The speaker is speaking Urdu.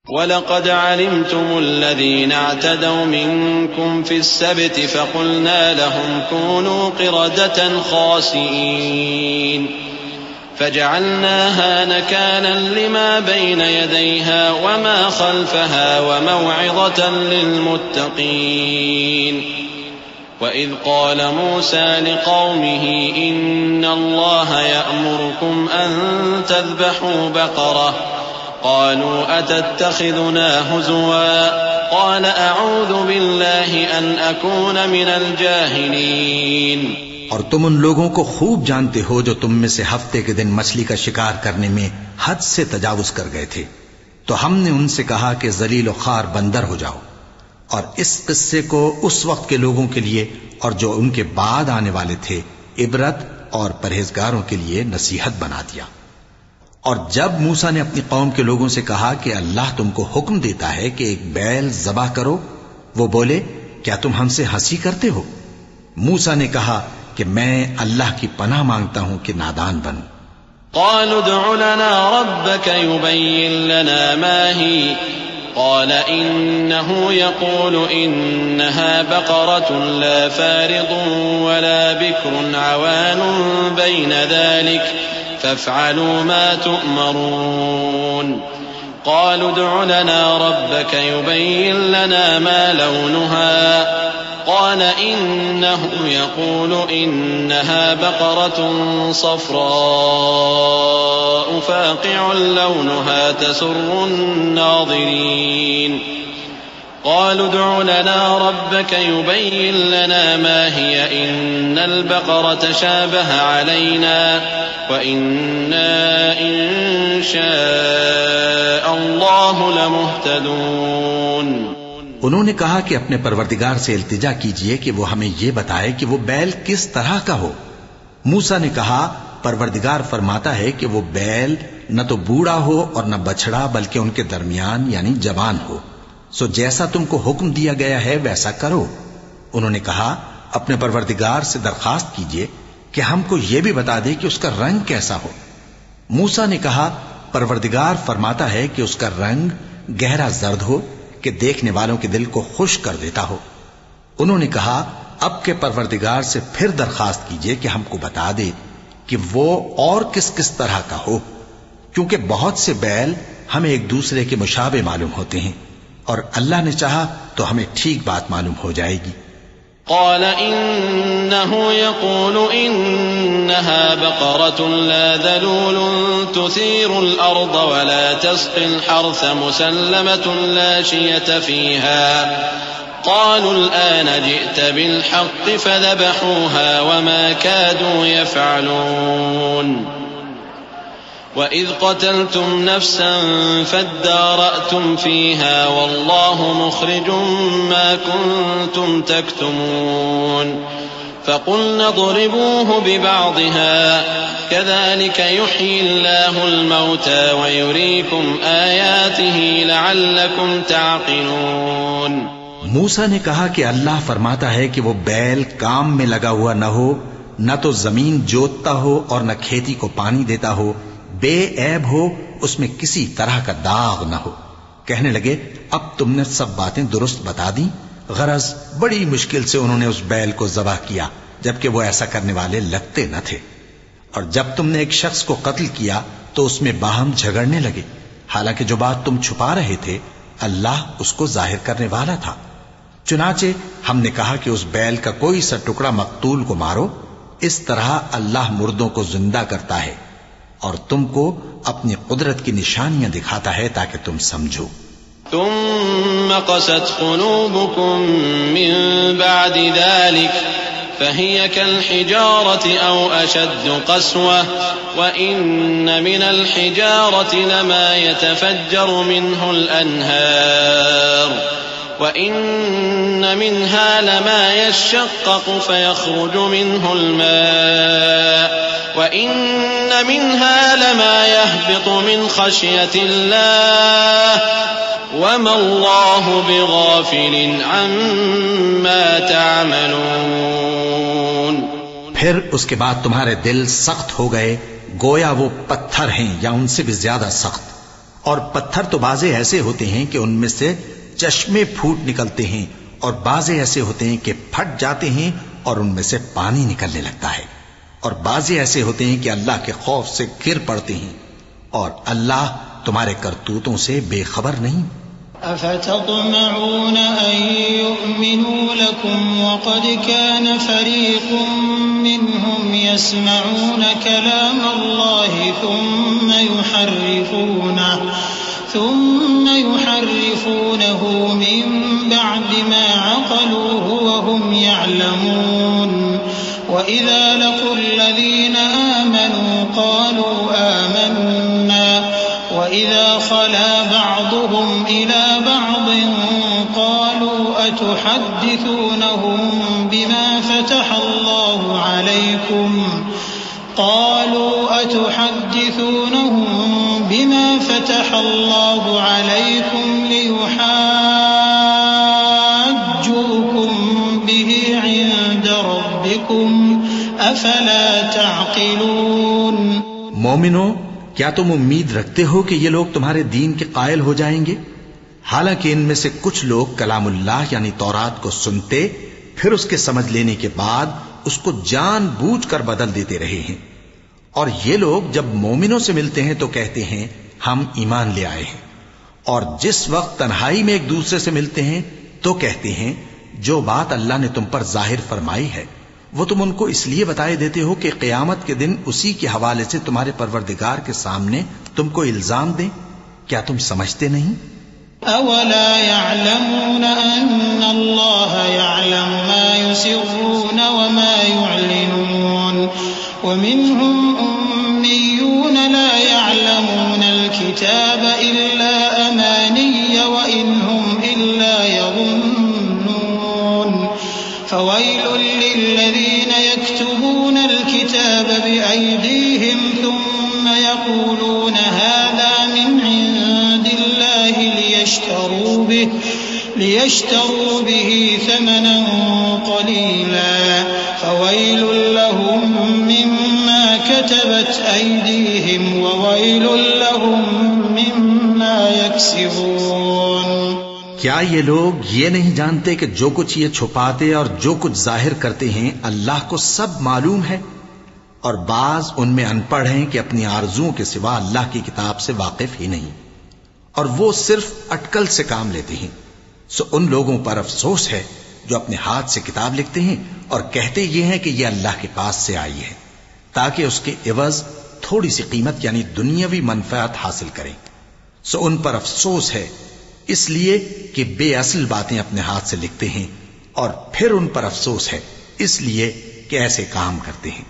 وَلَقَدْ عَلِمْتُمُ الَّذِينَ اعْتَدَوْا مِنكُمْ فِي السَّبْتِ فَقُلْنَا لَهُمْ كُونُوا قِرَدَةً خَاسِئِينَ فَجَعَلْنَاهَا نَكَالًا لِمَا بَيْنَ يَدَيْهَا وَمَا خَلْفَهَا وَمَوْعِظَةً لِلْمُتَّقِينَ وَإِذْ قَالَ مُوسَى لِقَوْمِهِ إِنَّ اللَّهَ يَأْمُرُكُمْ أَن تَذْبَحُوا بَقَرَةً قالوا أتتخذنا هزوا قال أعوذ بالله أن أكون من الجاهلين۔ اور تم ان لوگوں کو خوب جانتے ہو جو تم میں سے ہفتے کے دن مچھلی کا شکار کرنے میں حد سے تجاوز کر گئے تھے، تو ہم نے ان سے کہا کہ ذلیل و خوار بندر ہو جاؤ، اور اس قصے کو اس وقت کے لوگوں کے لیے اور جو ان کے بعد آنے والے تھے عبرت اور پرہیزگاروں کے لیے نصیحت بنا دیا۔ اور جب موسیٰ نے اپنی قوم کے لوگوں سے کہا کہ اللہ تم کو حکم دیتا ہے کہ ایک بیل ذبح کرو، وہ بولے کیا تم ہم سے ہنسی کرتے ہو؟ موسیٰ نے کہا کہ میں اللہ کی پناہ مانگتا ہوں کہ نادان بنوں۔ قالوا ادع لنا ربك يبين لنا ما هي قال إنه يقول إنها بقرة لا فارض ولا بكر عوان بين ذلك فافعلوا ما تؤمرون۔ قالوا ادع لنا ربك يبين لنا ما لونها قال إنه يقول إنها بقرة صفراء فاقع لونها تسر الناظرين۔ قالوا ادع لنا ربك يبين لنا ما هي إن البقرة شابه علينا وإنا إن شاء الله لمهتدون۔ انہوں نے کہا کہ اپنے پروردگار سے التجا کیجئے کہ وہ ہمیں یہ بتائے کہ وہ بیل کس طرح کا ہو۔ موسیٰ نے کہا پروردگار فرماتا ہے کہ وہ بیل نہ تو بوڑھا ہو اور نہ بچڑا بلکہ ان کے درمیان یعنی جوان ہو، سو جیسا تم کو حکم دیا گیا ہے ویسا کرو۔ انہوں نے کہا اپنے پروردگار سے درخواست کیجئے کہ ہم کو یہ بھی بتا دے کہ اس کا رنگ کیسا ہو۔ موسیٰ نے کہا پروردگار فرماتا ہے کہ اس کا رنگ گہرا زرد ہو کہ دیکھنے والوں کے دل کو خوش کر دیتا ہو۔ انہوں نے کہا اب کے پروردگار سے پھر درخواست کیجئے کہ ہم کو بتا دے کہ وہ اور کس کس طرح کا ہو، کیونکہ بہت سے بیل ہمیں ایک دوسرے کے مشابہ معلوم ہوتے ہیں، اور اللہ نے چاہا تو ہمیں ٹھیک بات معلوم ہو جائے گی۔ قال إنه يقول إنها بقرة لا ذلول تثير الأرض ولا تسقي الحرث مسلمة لا شية فيها قالوا الآن جئت بالحق فذبحوها وما كادوا يفعلون۔ وَإِذْ قَتَلْتُمْ نَفْسًا فَادَّارَأْتُمْ فِيهَا وَاللَّهُ مُخْرِجٌ مَا كُنْتُمْ تَكْتُمُونَ فَقُلْنَا اضْرِبُوهُ بِبَعْضِهَا كَذَلِكَ يُحْيِي اللَّهُ الْمَوْتَى وَيُرِيكُمْ آيَاتِهِ لَعَلَّكُمْ تَعْقِلُونَ۔ موسیٰ نے کہا کہ اللہ فرماتا ہے کہ وہ بیل کام میں لگا ہوا نہ ہو، نہ تو زمین جوتتا ہو اور نہ کھیتی کو پانی دیتا ہو، بے عیب ہو، اس میں کسی طرح کا داغ نہ ہو۔ کہنے لگے اب تم نے سب باتیں درست بتا دیں۔ غرض بڑی مشکل سے انہوں نے اس بیل کو ذبح کیا جبکہ وہ ایسا کرنے والے لگتے نہ تھے، اور جب تم نے ایک شخص کو قتل کیا تو اس میں باہم جھگڑنے لگے، حالانکہ جو بات تم چھپا رہے تھے اللہ اس کو ظاہر کرنے والا تھا۔ چنانچہ ہم نے کہا کہ اس بیل کا کوئی سا ٹکڑا مقتول کو مارو، اس طرح اللہ مردوں کو زندہ کرتا ہے اور تم کو اپنی قدرت کی نشانیاں دکھاتا ہے تاکہ تم سمجھو۔ ثم قست قلوبكم من بعد ذلك فهي كالحجارة أو أشد قسوة وإن من الحجارة لما يتفجر منه الأنهار وإن منها لما يشقق فيخرج منه الماء وإن منها لما يهبط من خشية الله وما الله بغافل عما تعملون۔ پھر اس کے بعد تمہارے دل سخت ہو گئے گویا وہ پتھر ہیں یا ان سے بھی زیادہ سخت، اور پتھر تو بازے ایسے ہوتے ہیں کہ ان میں سے چشمے پھوٹ نکلتے ہیں، اور بازے ایسے ہوتے ہیں کہ پھٹ جاتے ہیں اور ان میں سے پانی نکلنے لگتا ہے، اور بازے ایسے ہوتے ہیں کہ اللہ کے خوف سے گر پڑتے ہیں، اور اللہ تمہارے کرتوتوں سے بے خبر نہیں۔ أفتطمعون أن يؤمنوا لكم وقد كان فريق منهم يسمعون كلام الله ثم يحرفونه من بعد ما عقلوه وهم يعلمون وإذا لقوا الذين آمنوا قالوا آمنا وإذا خلا بعضهم إلى بعض قالوا أتحدثونهم بما فتح الله عليكم ليحاجوكم به عند ربكم أفلا تعقلون۔ مومنو، کیا تم امید رکھتے ہو کہ یہ لوگ تمہارے دین کے قائل ہو جائیں گے؟ حالانکہ ان میں سے کچھ لوگ کلام اللہ یعنی تورات کو سنتے، پھر اس کے سمجھ لینے کے بعد اس کو جان بوجھ کر بدل دیتے رہے ہیں، اور یہ لوگ جب مومنوں سے ملتے ہیں تو کہتے ہیں ہم ایمان لے آئے ہیں، اور جس وقت تنہائی میں ایک دوسرے سے ملتے ہیں تو کہتے ہیں جو بات اللہ نے تم پر ظاہر فرمائی ہے وہ تم ان کو اس لیے بتائے دیتے ہو کہ قیامت کے دن اسی کے حوالے سے تمہارے پروردگار کے سامنے تم کو الزام دیں۔ کیا تم سمجھتے نہیں؟ اولا يعلمون ان الله يعلم ما يسرون وما يعلنون ومنهم اميون لا يعلمون الكتاب الا اماني وان هم الا يظنون فويل للذين يكتبون الكتاب بأيديهم ثم يقولون هذا من عند الله ليشتروا به ثمنا قليلا فويل لهم مما كتبت أيديهم وويل لهم مما يكسبون۔ کیا یہ لوگ یہ نہیں جانتے کہ جو کچھ یہ چھپاتے اور جو کچھ ظاہر کرتے ہیں اللہ کو سب معلوم ہے؟ اور بعض ان میں ان پڑھ ہیں کہ اپنی آرزوؤں کے سوا اللہ کی کتاب سے واقف ہی نہیں، اور وہ صرف اٹکل سے کام لیتے ہیں۔ سو ان لوگوں پر افسوس ہے جو اپنے ہاتھ سے کتاب لکھتے ہیں اور کہتے یہ ہیں کہ یہ اللہ کے پاس سے آئی ہے تاکہ اس کے عوض تھوڑی سی قیمت یعنی دنیاوی منفعت حاصل کریں۔ سو ان پر افسوس ہے اس لیے کہ بے اصل باتیں اپنے ہاتھ سے لکھتے ہیں، اور پھر ان پر افسوس ہے اس لیے کہ ایسے کام کرتے ہیں۔